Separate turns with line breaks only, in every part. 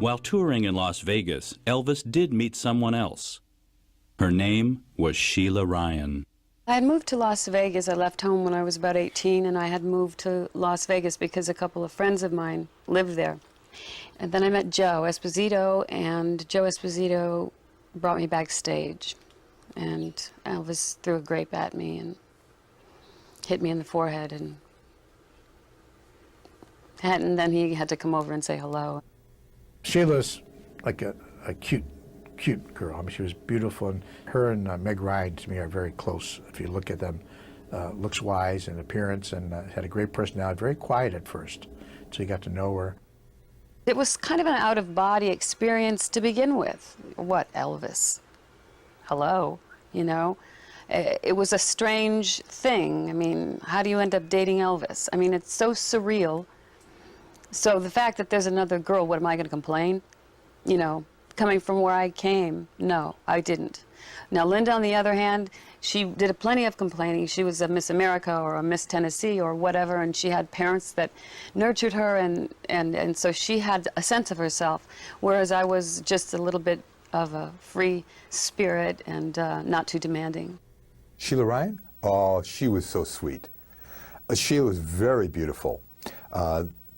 While touring in Las Vegas, Elvis did meet someone else. Her name was Sheila Ryan.
I had moved to Las Vegas. I left home when I was about 18, and I had moved to Las Vegas because a couple of friends of mine lived there. And then I met Joe Esposito, and Joe Esposito brought me backstage. And Elvis threw a grape at me and hit me in the forehead, and then he had to come over and say hello.
Sheila's like a cute girl. I mean, she was beautiful, and her and Meg Ryan, to me, are very close. If you look at them, looks-wise and appearance, and had a great personality. Very quiet at first, so you got to know her.
It was kind of an out-of-body experience to begin with. What, Elvis? Hello, you know? It was a strange thing. I mean, how do you end up dating Elvis? I mean, it's so surreal. So the fact that there's another girl, what am I going to complain? You know, coming from where I came, no, I didn't. Now, Linda, on the other hand, she did plenty of complaining. She was a Miss America or a Miss Tennessee or whatever, and she had parents that nurtured her, and so she had a sense of herself, whereas I was just a little bit of a free spirit and not too demanding.
Sheila Ryan? Oh, she was so sweet. Sheila was very beautiful.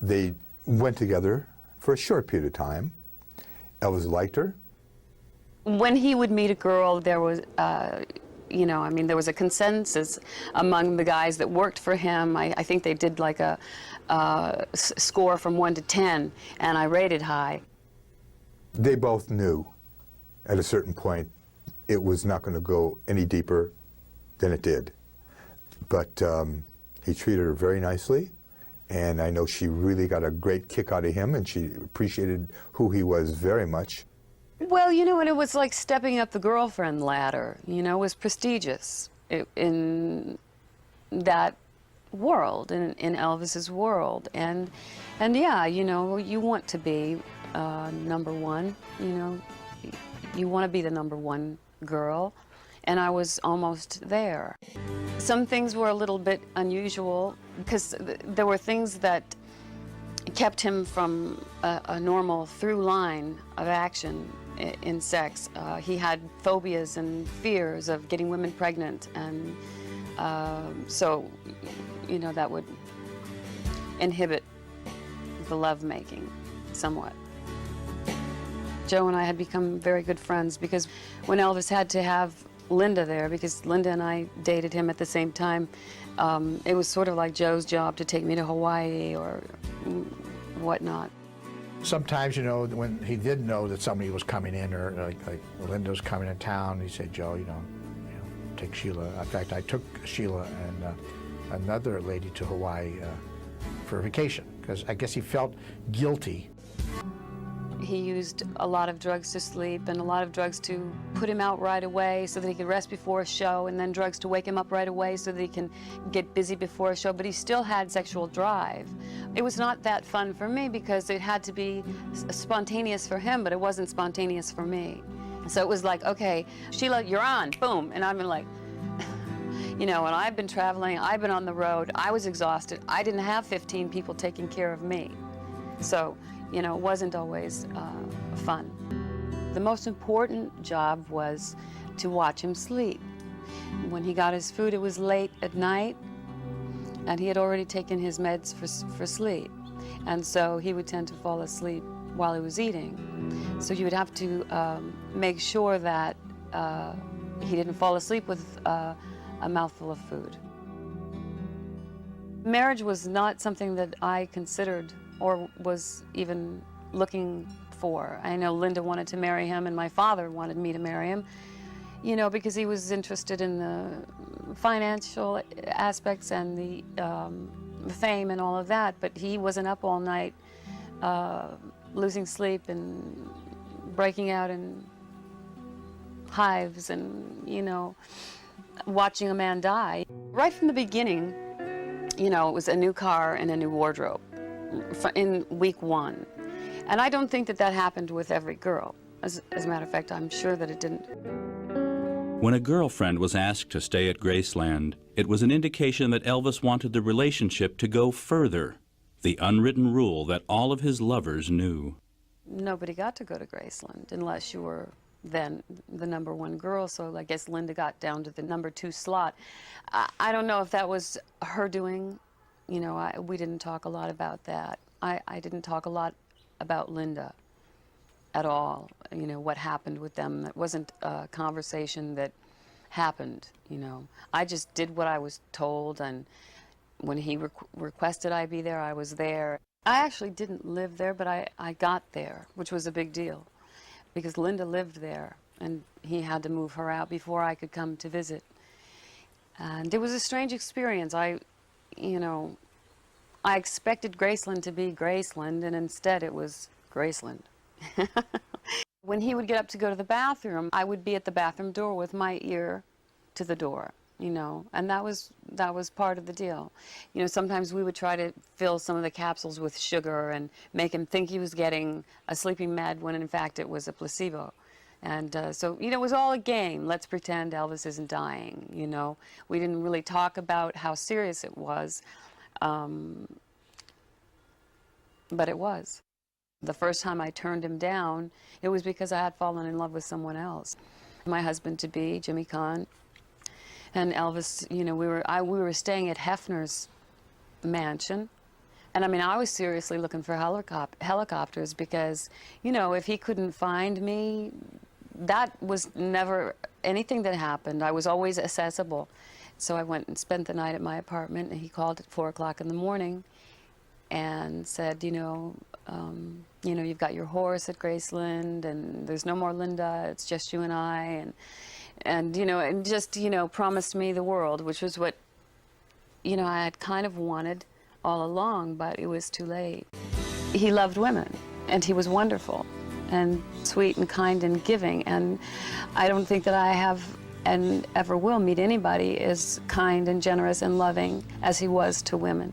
They went together for a short period of time. Elvis liked her.
When he would meet a girl, there was, you know, I mean, there was a consensus among the guys that worked for him. I think they did like a score from 1 to 10, and I rated high.
They both knew at a certain point it was not going to go any deeper than it did. But he treated her very nicely, and I know she really got a great kick out of him, and she appreciated who he was very much.
Well, you know, and it was like stepping up the girlfriend ladder, you know, it was prestigious in that world, in Elvis's world. And yeah, you know, you want to be number one, you know, you want to be the number one girl, and I was almost there. Some things were a little bit unusual because there were things that kept him from a normal through line of action in sex. He had phobias and fears of getting women pregnant, and so, you know, that would inhibit the lovemaking somewhat. Joe and I had become very good friends because when Elvis had to have Linda there, because Linda and I dated him at the same time, it was sort of like Joe's job to take me to Hawaii or whatnot.
Sometimes, you know, when he did know that somebody was coming in, or like Linda was coming in town, he'd say, Joe, you know, take Sheila. In fact, I took Sheila and another lady to Hawaii for vacation, because I guess he felt guilty.
He used a lot of drugs to sleep and a lot of drugs to put him out right away so that he could rest before a show, and then drugs to wake him up right away so that he can get busy before a show, but he still had sexual drive. It was not that fun for me because it had to be spontaneous for him, but it wasn't spontaneous for me. So it was like, okay, Sheila, you're on, boom, and I've been like, you know, and I've been traveling, I've been on the road, I was exhausted, I didn't have 15 people taking care of me. So, you know, it wasn't always fun. The most important job was to watch him sleep. When he got his food, it was late at night, and he had already taken his meds for sleep. And so he would tend to fall asleep while he was eating. So you would have to make sure that he didn't fall asleep with a mouthful of food. Marriage was not something that I considered or was even looking for. I know Linda wanted to marry him, and my father wanted me to marry him, you know, because he was interested in the financial aspects and the fame and all of that, but he wasn't up all night losing sleep and breaking out in hives and, you know, watching a man die. Right from the beginning, you know, it was a new car and a new wardrobe in week 1. And I don't think that that happened with every girl. As a matter of fact, I'm sure that it didn't.
When a girlfriend was asked to stay at Graceland, it was an indication that Elvis wanted the relationship to go further, the unwritten rule that all of his lovers knew.
nobody got to go to Graceland unless you were then the #1 girl, so I guess Linda got down to the #2 slot. I don't know if that was her doing. You know, we didn't talk a lot about that. I didn't talk a lot about Linda at all, you know, what happened with them. It wasn't a conversation that happened, you know. I just did what I was told, and when he requested I be there, I was there. I actually didn't live there, but I got there, which was a big deal, because Linda lived there, and he had to move her out before I could come to visit. And it was a strange experience. You know, I expected Graceland to be Graceland, and instead it was Graceland. When he would get up to go to the bathroom, I would be at the bathroom door with my ear to the door, you know, and that was part of the deal. You know, sometimes we would try to fill some of the capsules with sugar and make him think he was getting a sleeping med when in fact it was a placebo. And so, you know, it was all a game. Let's pretend Elvis isn't dying, you know. We didn't really talk about how serious it was, but it was. The first time I turned him down, it was because I had fallen in love with someone else. My husband-to-be, Jimmy Kahn, and Elvis, you know, we were staying at Hefner's mansion. And I mean, I was seriously looking for helicopters because, you know, if he couldn't find me, that was never anything that happened. I was always accessible. So I went and spent the night at my apartment, and he called at 4 o'clock in the morning and said, you know, you've got your horse at Graceland, and there's no more Linda, it's just you and I, and you know, and just, you know, promised me the world, which was what, you know, I had kind of wanted all along, but it was too late. He loved women, and he was wonderful and sweet and kind and giving, and I don't think that I have and ever will meet anybody as kind and generous and loving as he was to women.